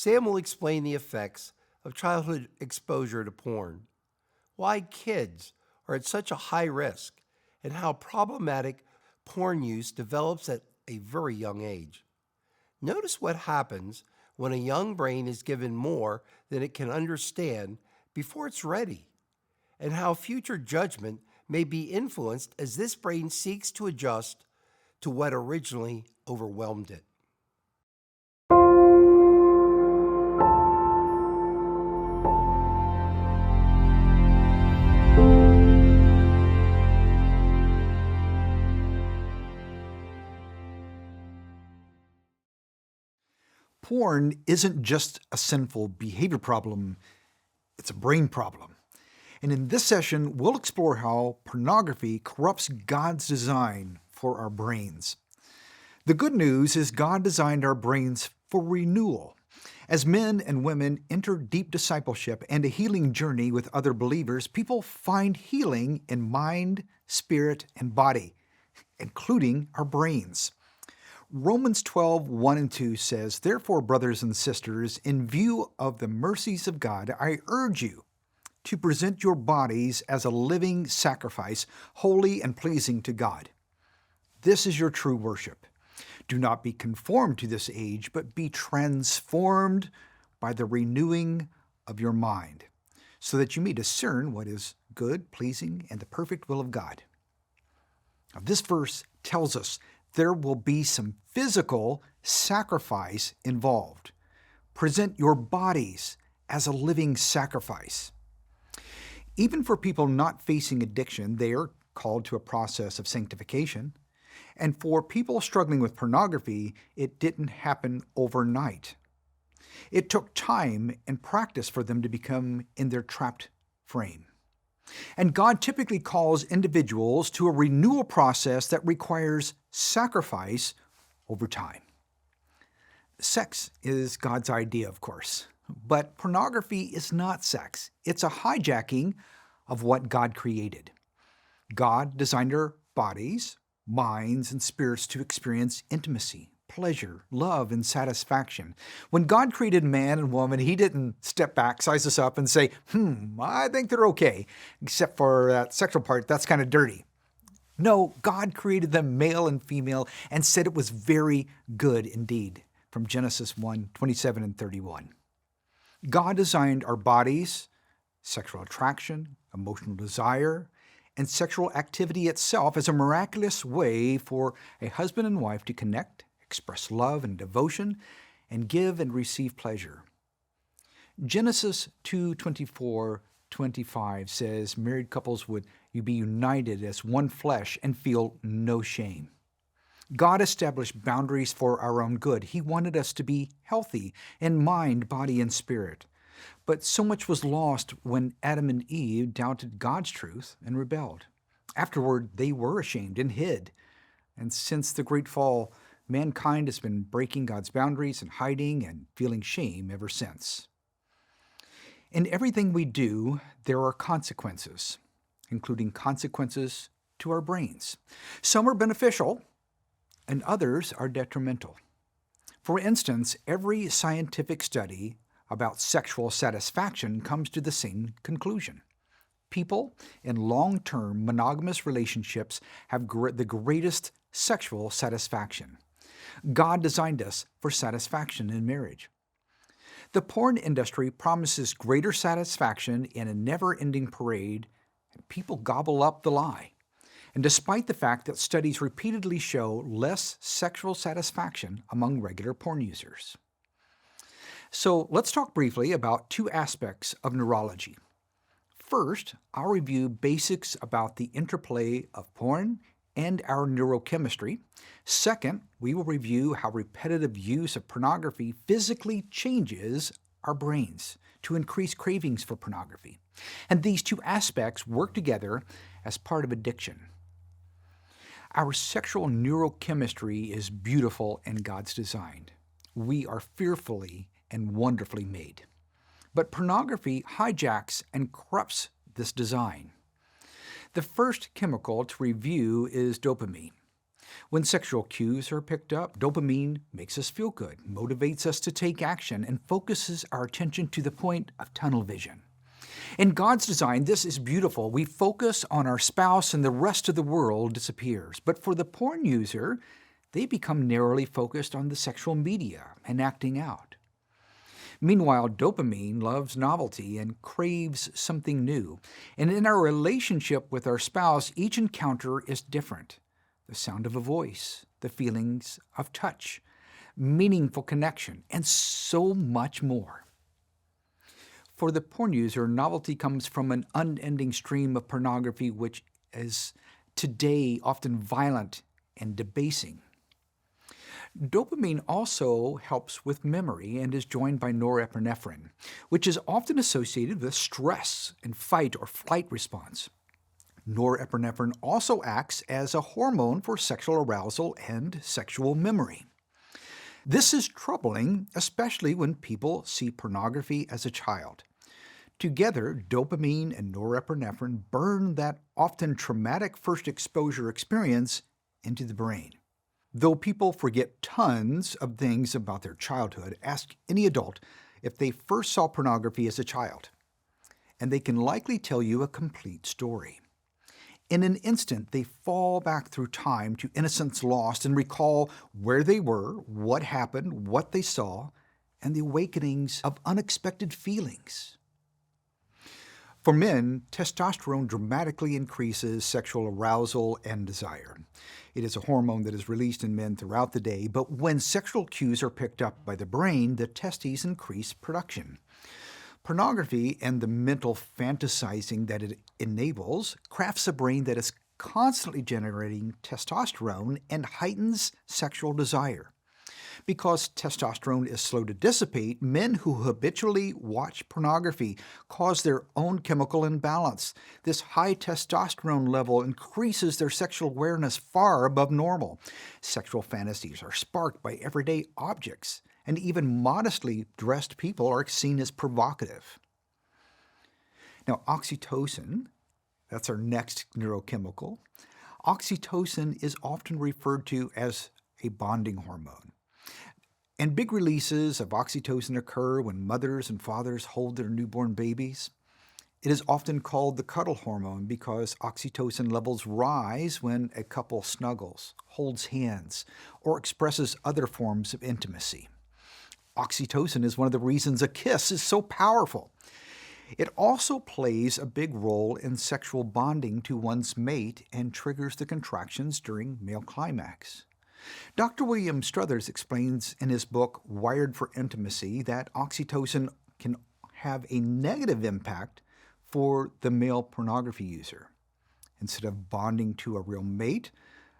Sam will explain the effects of childhood exposure to porn, why kids are at such a high risk, and how problematic porn use develops at a very young age. Notice what happens when a young brain is given more than it can understand before it's ready, and how future judgment may be influenced as this brain seeks to adjust to what originally overwhelmed it. Porn isn't just a sinful behavior problem, it's a brain problem. And in this session, we'll explore how pornography corrupts God's design for our brains. The good news is God designed our brains for renewal. As men and women enter deep discipleship and a healing journey with other believers, people find healing in mind, spirit, and body, including our brains. Romans 12:1 and 2 says, "Therefore, brothers and sisters, in view of the mercies of God, I urge you to present your bodies as a living sacrifice, holy and pleasing to God. This is your true worship. Do not be conformed to this age, but be transformed by the renewing of your mind, so that you may discern what is good, pleasing, and the perfect will of God." Now, this verse tells us there will be some physical sacrifice involved. Present your bodies as a living sacrifice. Even for people not facing addiction, they are called to a process of sanctification. And for people struggling with pornography, it didn't happen overnight. It took time and practice for them to become in their trapped frame. And God typically calls individuals to a renewal process that requires sacrifice over time. Sex is God's idea, of course, but pornography is not sex. It's a hijacking of what God created. God designed our bodies, minds, and spirits to experience intimacy, pleasure, love, and satisfaction. When God created man and woman, He didn't step back, size us up, and say, I think they're okay, except for that sexual part, that's kind of dirty. No, God created them male and female and said it was very good indeed, from Genesis 1:27 and 31. God designed our bodies, sexual attraction, emotional desire, and sexual activity itself as a miraculous way for a husband and wife to connect, express love and devotion, and give and receive pleasure. Genesis 2:24-25 says married couples would be united as one flesh and feel no shame. God established boundaries for our own good. He wanted us to be healthy in mind, body, and spirit. But so much was lost when Adam and Eve doubted God's truth and rebelled. Afterward, they were ashamed and hid. And since the great fall, mankind has been breaking God's boundaries and hiding and feeling shame ever since. In everything we do, there are consequences, including consequences to our brains. Some are beneficial, and others are detrimental. For instance, every scientific study about sexual satisfaction comes to the same conclusion. People in long-term monogamous relationships have the greatest sexual satisfaction. God designed us for satisfaction in marriage. The porn industry promises greater satisfaction in a never-ending parade, and people gobble up the lie. And despite the fact that studies repeatedly show less sexual satisfaction among regular porn users. So let's talk briefly about two aspects of neurology. First, I'll review basics about the interplay of porn and our neurochemistry. Second, we will review how repetitive use of pornography physically changes our brains to increase cravings for pornography. And these two aspects work together as part of addiction. Our sexual neurochemistry is beautiful in God's design. We are fearfully and wonderfully made. But pornography hijacks and corrupts this design. The first chemical to review is dopamine. When sexual cues are picked up, dopamine makes us feel good, motivates us to take action, and focuses our attention to the point of tunnel vision. In God's design, this is beautiful. We focus on our spouse and the rest of the world disappears. But for the porn user, they become narrowly focused on the sexual media and acting out. Meanwhile, dopamine loves novelty and craves something new. And in our relationship with our spouse, each encounter is different. The sound of a voice, the feelings of touch, meaningful connection, and so much more. For the porn user, novelty comes from an unending stream of pornography which is today often violent and debasing. Dopamine also helps with memory and is joined by norepinephrine, which is often associated with stress and fight or flight response. Norepinephrine also acts as a hormone for sexual arousal and sexual memory. This is troubling, especially when people see pornography as a child. Together, dopamine and norepinephrine burn that often traumatic first exposure experience into the brain. Though people forget tons of things about their childhood, ask any adult if they first saw pornography as a child, and they can likely tell you a complete story. In an instant, they fall back through time to innocence lost and recall where they were, what happened, what they saw, and the awakenings of unexpected feelings. For men, testosterone dramatically increases sexual arousal and desire. It is a hormone that is released in men throughout the day, but when sexual cues are picked up by the brain, the testes increase production. Pornography and the mental fantasizing that it enables crafts a brain that is constantly generating testosterone and heightens sexual desire. Because testosterone is slow to dissipate, men who habitually watch pornography cause their own chemical imbalance. This high testosterone level increases their sexual awareness far above normal. Sexual fantasies are sparked by everyday objects, and even modestly dressed people are seen as provocative. Now, oxytocin, that's our next neurochemical. Oxytocin is often referred to as a bonding hormone. And big releases of oxytocin occur when mothers and fathers hold their newborn babies. It is often called the cuddle hormone because oxytocin levels rise when a couple snuggles, holds hands, or expresses other forms of intimacy. Oxytocin is one of the reasons a kiss is so powerful. It also plays a big role in sexual bonding to one's mate and triggers the contractions during male climax. Dr. William Struthers explains in his book, Wired for Intimacy, that oxytocin can have a negative impact for the male pornography user. Instead of bonding to a real mate,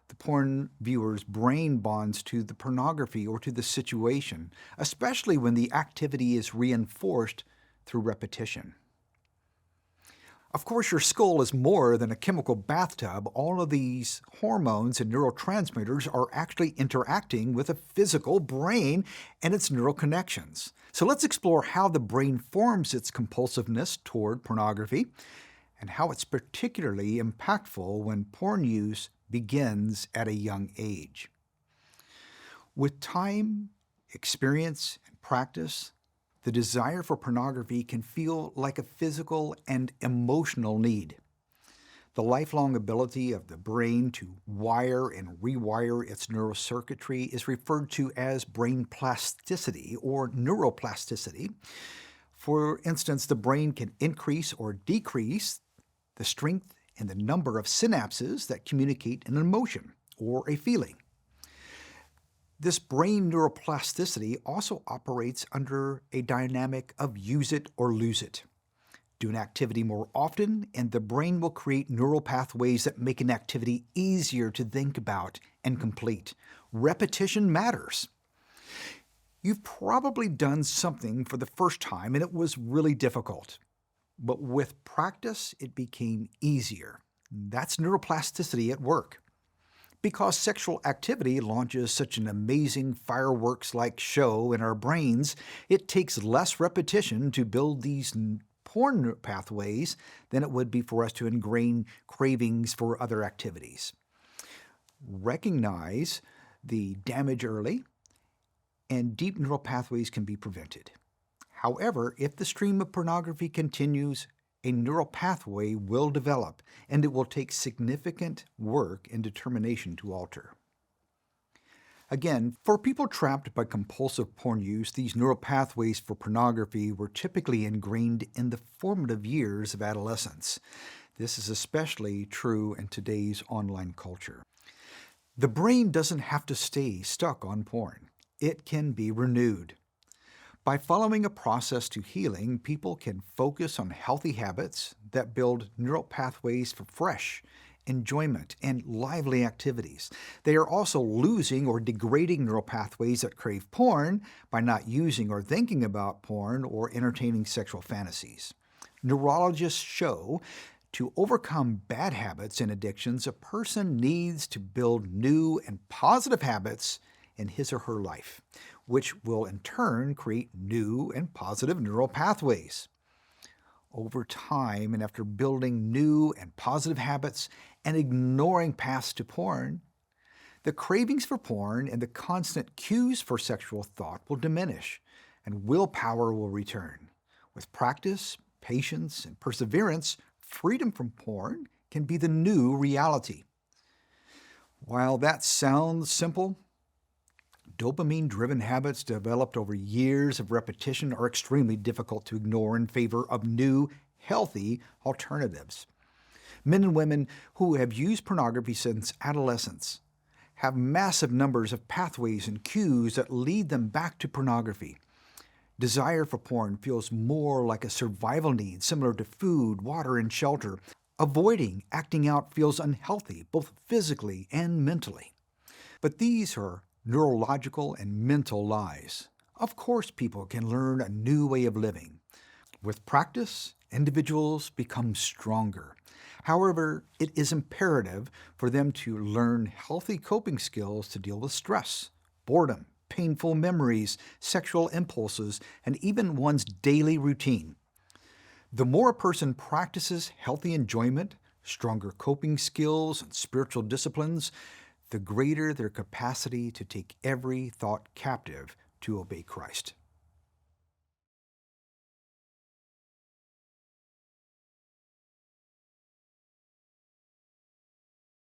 the porn viewer's brain bonds to the pornography or to the situation, especially when the activity is reinforced through repetition. Of course, your skull is more than a chemical bathtub. All of these hormones and neurotransmitters are actually interacting with a physical brain and its neural connections. So let's explore how the brain forms its compulsiveness toward pornography and how it's particularly impactful when porn use begins at a young age. With time, experience, and practice, the desire for pornography can feel like a physical and emotional need. The lifelong ability of the brain to wire and rewire its neurocircuitry is referred to as brain plasticity or neuroplasticity. For instance, the brain can increase or decrease the strength and the number of synapses that communicate an emotion or a feeling. This brain neuroplasticity also operates under a dynamic of use it or lose it. Do an activity more often, and the brain will create neural pathways that make an activity easier to think about and complete. Repetition matters. You've probably done something for the first time and it was really difficult. But with practice, it became easier. That's neuroplasticity at work. Because sexual activity launches such an amazing fireworks-like show in our brains, it takes less repetition to build these porn pathways than it would be for us to ingrain cravings for other activities. recognize the damage early, and deep neural pathways can be prevented. However, if the stream of pornography continues, a neural pathway will develop, and it will take significant work and determination to alter. Again, for people trapped by compulsive porn use, these neural pathways for pornography were typically ingrained in the formative years of adolescence. This is especially true in today's online culture. The brain doesn't have to stay stuck on porn. It can be renewed. By following a process to healing, people can focus on healthy habits that build neural pathways for fresh enjoyment and lively activities. They are also losing or degrading neural pathways that crave porn by not using or thinking about porn or entertaining sexual fantasies. Neurologists show to overcome bad habits and addictions, a person needs to build new and positive habits in his or her life, which will in turn create new and positive neural pathways. Over time, and after building new and positive habits and ignoring paths to porn, the cravings for porn and the constant cues for sexual thought will diminish, and willpower will return. With practice, patience, and perseverance, freedom from porn can be the new reality. While that sounds simple, dopamine-driven habits developed over years of repetition are extremely difficult to ignore in favor of new, healthy alternatives. Men and women who have used pornography since adolescence have massive numbers of pathways and cues that lead them back to pornography. Desire for porn feels more like a survival need, similar to food, water, and shelter. Avoiding acting out feels unhealthy, both physically and mentally. But these are neurological and mental lies. Of course, people can learn a new way of living. With practice, individuals become stronger. However, it is imperative for them to learn healthy coping skills to deal with stress, boredom, painful memories, sexual impulses, and even one's daily routine. The more a person practices healthy enjoyment, stronger coping skills, and spiritual disciplines, the greater their capacity to take every thought captive to obey Christ.